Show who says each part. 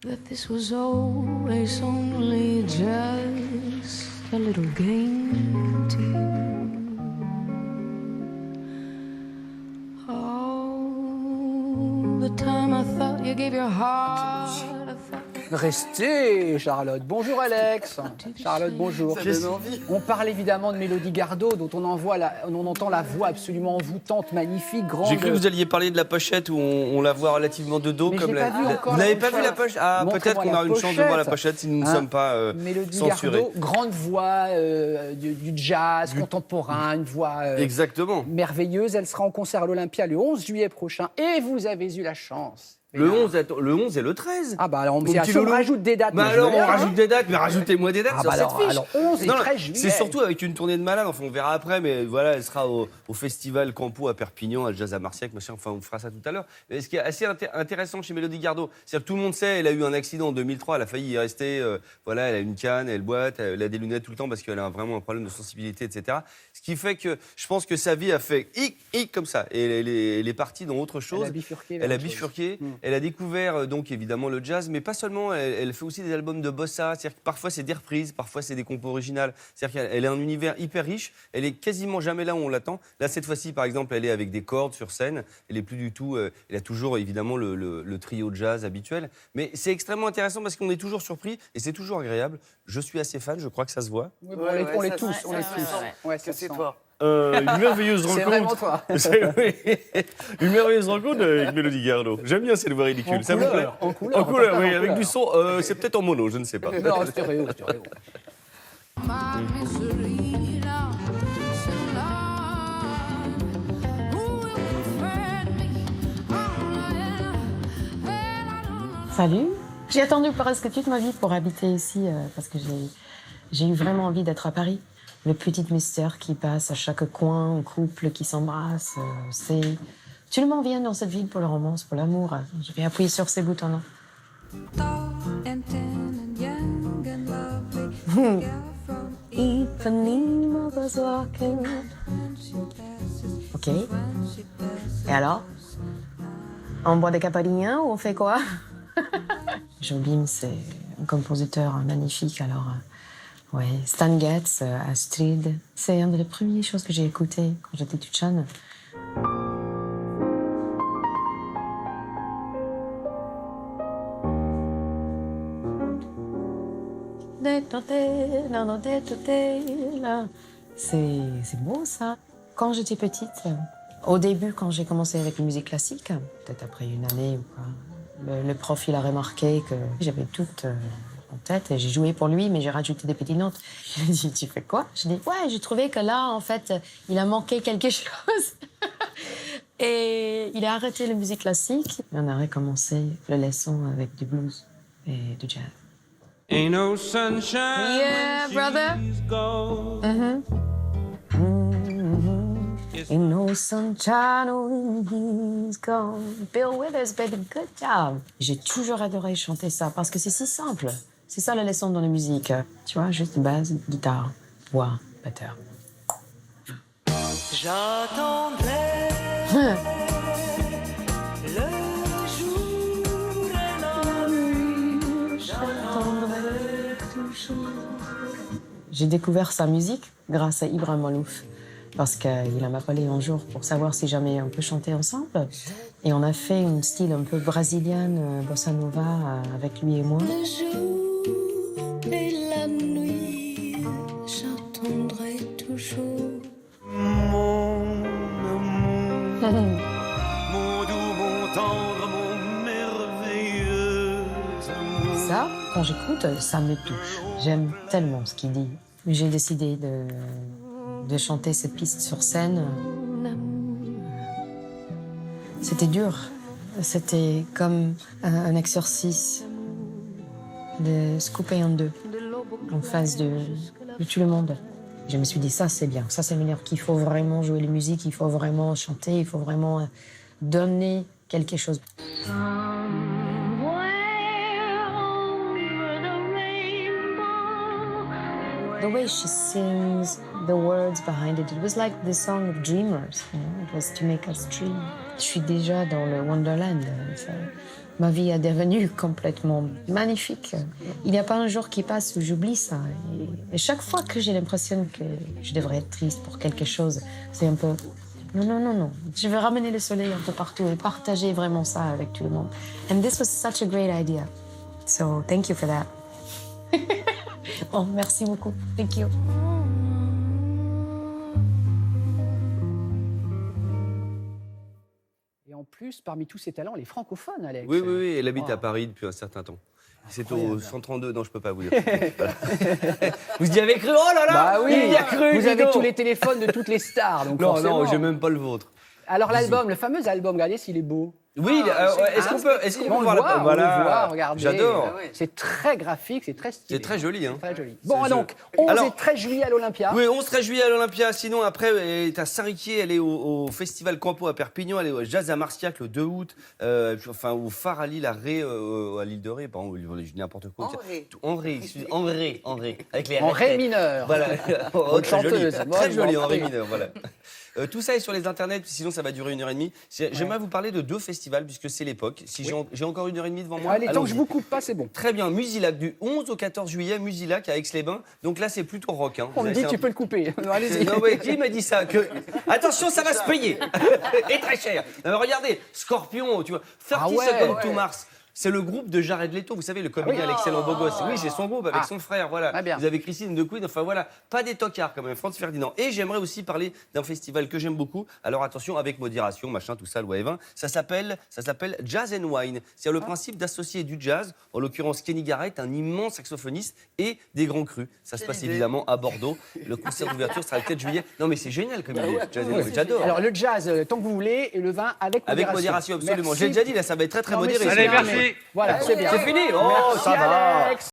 Speaker 1: That this was always only just a little game to you. Oh, the time I thought you gave your heart, I thought.
Speaker 2: Restez, Charlotte. Bonjour, Alex. Charlotte, bonjour.
Speaker 3: Ça donne envie.
Speaker 2: On parle évidemment de Mélodie Gardot, dont on entend la voix absolument envoûtante, magnifique, grande.
Speaker 3: J'ai cru que vous alliez parler de la pochette où on la voit relativement de dos.
Speaker 2: Mais
Speaker 3: comme
Speaker 2: je l'ai pas vu encore,
Speaker 3: Vous
Speaker 2: la
Speaker 3: n'avez pas vu
Speaker 2: pochette.
Speaker 3: la pochette? Ah, peut-être
Speaker 2: Montrez-moi
Speaker 3: qu'on
Speaker 2: la
Speaker 3: aura une chance de voir la
Speaker 2: pochette.
Speaker 3: pochette si nous ne sommes pas
Speaker 2: Mélodie
Speaker 3: censurés.
Speaker 2: Gardot, grande voix du jazz contemporain, une voix
Speaker 3: Exactement.
Speaker 2: merveilleuse. Elle sera en concert à l'Olympia le 11 juillet prochain. Et vous avez eu la chance.
Speaker 3: Le 11 et le 13.
Speaker 2: Ah bah alors on,
Speaker 3: petit
Speaker 2: si on
Speaker 3: loulou.
Speaker 2: rajoute des dates.
Speaker 3: Mais
Speaker 2: moi, je
Speaker 3: alors
Speaker 2: veux bien,
Speaker 3: on rajoute des dates, mais rajoutez-moi des dates
Speaker 2: Ah
Speaker 3: sur
Speaker 2: bah
Speaker 3: cette
Speaker 2: alors,
Speaker 3: fiche.
Speaker 2: alors 11 et
Speaker 3: Non,
Speaker 2: 13 juillet.
Speaker 3: c'est surtout avec une tournée de malade, enfin on verra après, mais voilà, elle sera au festival Campo à Perpignan, à Jazz à Marciac, machin, enfin on fera ça tout à l'heure. Mais ce qui est assez intéressant chez Mélodie Gardot, c'est que tout le monde sait, elle a eu un accident en 2003, elle a failli y rester, voilà, elle a une canne, elle boite, elle a des lunettes tout le temps parce qu'elle a vraiment un problème de sensibilité, etc. Ce qui fait que je pense que sa vie a fait hic comme ça, et elle est partie dans autre chose. Elle a bifurqué, elle a découvert donc évidemment le jazz, mais pas seulement, elle fait aussi des albums de bossa, c'est-à-dire que parfois c'est des reprises, parfois c'est des compos originales, c'est-à-dire qu'elle a un univers hyper riche, elle est quasiment jamais là où on l'attend. Là cette fois-ci par exemple elle est avec des cordes sur scène, elle est plus du tout, elle a toujours évidemment le trio jazz habituel, mais c'est extrêmement intéressant parce qu'on est toujours surpris et c'est toujours agréable. Je suis assez fan, je crois que ça se voit.
Speaker 2: Oui, on l'est tous, on l'est tous. Ouais, ça
Speaker 4: C'est
Speaker 2: se sent.
Speaker 4: toi.
Speaker 5: Une merveilleuse
Speaker 2: C'est vraiment
Speaker 5: rencontre.
Speaker 2: toi.
Speaker 5: Oui. Une merveilleuse rencontre avec Mélodie Gardot. J'aime bien cette voix ridicule.
Speaker 2: En
Speaker 5: Ça vous plaît?
Speaker 2: couleur, en couleur,
Speaker 5: En couleur,
Speaker 2: en
Speaker 5: oui,
Speaker 2: couleur.
Speaker 5: avec du son. C'est peut-être en mono, je ne sais pas.
Speaker 2: Non, stéréo, stéréo.
Speaker 1: My misery now is in love. Who will comfort me?
Speaker 6: Salut. J'ai attendu presque toute ma vie pour habiter ici parce que j'ai eu vraiment envie d'être à Paris. Le petit mystère qui passe à chaque coin, un couple qui s'embrasse, c'est... Tout le monde vient dans cette ville pour la romance, pour l'amour. Je vais appuyer sur ces boutons-là. Evening was walking. Ok. Et alors? On boit des caparignans ou on fait quoi? Jobim, c'est un compositeur magnifique. Alors, ouais, Stan Getz, Astrid, c'est une des premières choses que j'ai écoutées quand j'étais toute jeune. C'est beau, ça. Quand j'étais petite, au début, quand j'ai commencé avec la musique classique, peut-être après une année ou quoi, le prof, il a remarqué que j'avais tout en tête et j'ai joué pour lui, mais j'ai rajouté des petites notes. Il m'a dit, tu fais quoi? Je dis, ouais, j'ai trouvé que là, en fait, il a manqué quelque chose. Et il a arrêté la musique classique. Et on a recommencé la leçon avec du blues et du jazz.
Speaker 7: Ain't no sunshine
Speaker 6: Yeah,
Speaker 7: when
Speaker 6: brother.
Speaker 7: she's gone.
Speaker 6: Ain't no sunshine when he's gone. Bill Withers, baby, good job. J'ai toujours adoré chanter ça parce que c'est si simple. C'est ça la leçon dans la musique. Tu vois, juste basse, guitare, voix, batteur.
Speaker 4: J'attendrai le jour et la nuit. J'attendrai toujours.
Speaker 6: J'ai découvert sa musique grâce à Ibrahim Malouf. Parce qu'il m'a appelé un jour pour savoir si jamais on peut chanter ensemble. Et on a fait un style un peu brésilien, bossa nova, avec lui et moi.
Speaker 1: Le jour et la nuit, j'attendrai toujours.
Speaker 7: Mon amour, mon doux, mon tendre, mon merveilleux amour.
Speaker 6: Ça, quand j'écoute, ça me touche. J'aime tellement ce qu'il dit. J'ai décidé de chanter cette piste sur scène. C'était dur. C'était comme un exercice de se couper en deux, en face de tout le monde. Je me suis dit, ça c'est bien, ça c'est meilleur, qu'il faut vraiment jouer la musique, il faut vraiment chanter, il faut vraiment donner quelque chose. The way she sings, the words behind it was like the song of dreamers. It was to make us dream. Je suis déjà dans le Wonderland. Ma vie est devenue complètement magnifique. Il n'y a pas un jour qui passe où j'oublie ça. Et chaque fois que j'ai l'impression que je devrais être triste pour quelque chose, c'est un peu... Non. Je vais ramener le soleil un peu partout et partager vraiment ça avec tout le monde. And this was such a great idea. So, thank you for that. Oh, merci beaucoup. Thank you.
Speaker 2: Et en plus, parmi tous ces talents, les francophones, Alex.
Speaker 3: Oui, elle habite
Speaker 2: Wow.
Speaker 3: à Paris depuis un certain temps. C'est au
Speaker 2: Incroyable.
Speaker 3: 132, non, je peux pas vous dire. Voilà. Vous y avez cru? Oh là là,
Speaker 2: Bah oui,
Speaker 3: il y a cru,
Speaker 2: vous
Speaker 3: dis
Speaker 2: avez
Speaker 3: donc.
Speaker 2: tous les téléphones de toutes les stars. Donc
Speaker 3: Non,
Speaker 2: forcément.
Speaker 3: j'ai même pas le vôtre.
Speaker 2: Alors l'album, le fameux album, regardez s'il est beau.
Speaker 3: Oui, est-ce qu'on peut
Speaker 2: On le
Speaker 3: voir la
Speaker 2: voit, on
Speaker 3: Voilà.
Speaker 2: le voit, regardez.
Speaker 3: J'adore.
Speaker 2: C'est très graphique, c'est très stylé.
Speaker 3: C'est très joli, hein.
Speaker 2: Très joli. Bon,
Speaker 3: C'est-
Speaker 2: donc, 11
Speaker 3: Alors-
Speaker 2: et 13 juillet à l'Olympia.
Speaker 3: Oui, 11-13 juillet à l'Olympia. Sinon, après, elle est à Saint-Riquier, elle est au Festival Campo à Perpignan, elle est au Jazz à Marciac le 2 août, enfin au Phare à Lille, à Ré, à l'île de Ré, pardon, je dis n'importe quoi. En Ré, avec les
Speaker 2: En ré
Speaker 3: ré.
Speaker 2: mineur.
Speaker 3: Voilà,
Speaker 2: Bonne
Speaker 3: très joli,
Speaker 2: chanteuse.
Speaker 3: très
Speaker 2: Bonne
Speaker 3: joli en ré
Speaker 2: chanteuse.
Speaker 3: mineur, voilà. Tout ça est sur les internets, sinon ça va durer 1h30. J'aimerais vous parler de 2 festivals, puisque c'est l'époque. Si j'ai encore 1h30 devant moi.
Speaker 2: Allez, tant que
Speaker 3: allons-y.
Speaker 2: je vous coupe pas, c'est bon.
Speaker 3: Très bien, Musilac, du 11 au 14 juillet, Musilac à Aix-les-Bains. Donc là, c'est plutôt rock. Hein.
Speaker 2: On me dit que tu peux le couper. Non, allez-y.
Speaker 3: Non, mais qui m'a dit ça Attention, ça va se payer. Et très cher. Non, mais regardez, Scorpion, tu vois, 30
Speaker 2: Ah ouais,
Speaker 3: Seconds
Speaker 2: ouais.
Speaker 3: to Mars. C'est le groupe de Jared Leto, vous savez, le comédien, l'excellent beau gosse. Oui, c'est son groupe avec son frère, voilà.
Speaker 2: Très bien.
Speaker 3: Vous avez Christine de Queen, enfin voilà, pas des tocards quand même, Franz Ferdinand. Et j'aimerais aussi parler d'un festival que j'aime beaucoup. Alors attention, avec modération, machin, tout ça, loi Evin. Ça s'appelle Jazz and Wine. C'est le principe d'associer du jazz, en l'occurrence Kenny Garrett, un immense saxophoniste, et des grands crus. Ça se passe évidemment à Bordeaux. Le concert d'ouverture sera le 4 juillet. Non mais c'est génial comme idée, Jazz and Wine, j'adore.
Speaker 2: Alors, le jazz, tant que vous voulez, et le vin avec modération.
Speaker 3: Avec modération, absolument.
Speaker 2: Merci.
Speaker 3: J'ai déjà dit, là, ça va être très
Speaker 2: Non, mais
Speaker 3: modéré.
Speaker 2: c'est
Speaker 5: Allez,
Speaker 2: bien,
Speaker 5: merci.
Speaker 2: mais- Voilà, c'est bien.
Speaker 3: C'est fini. Oh,
Speaker 2: Merci,
Speaker 3: ça va.
Speaker 2: Alex.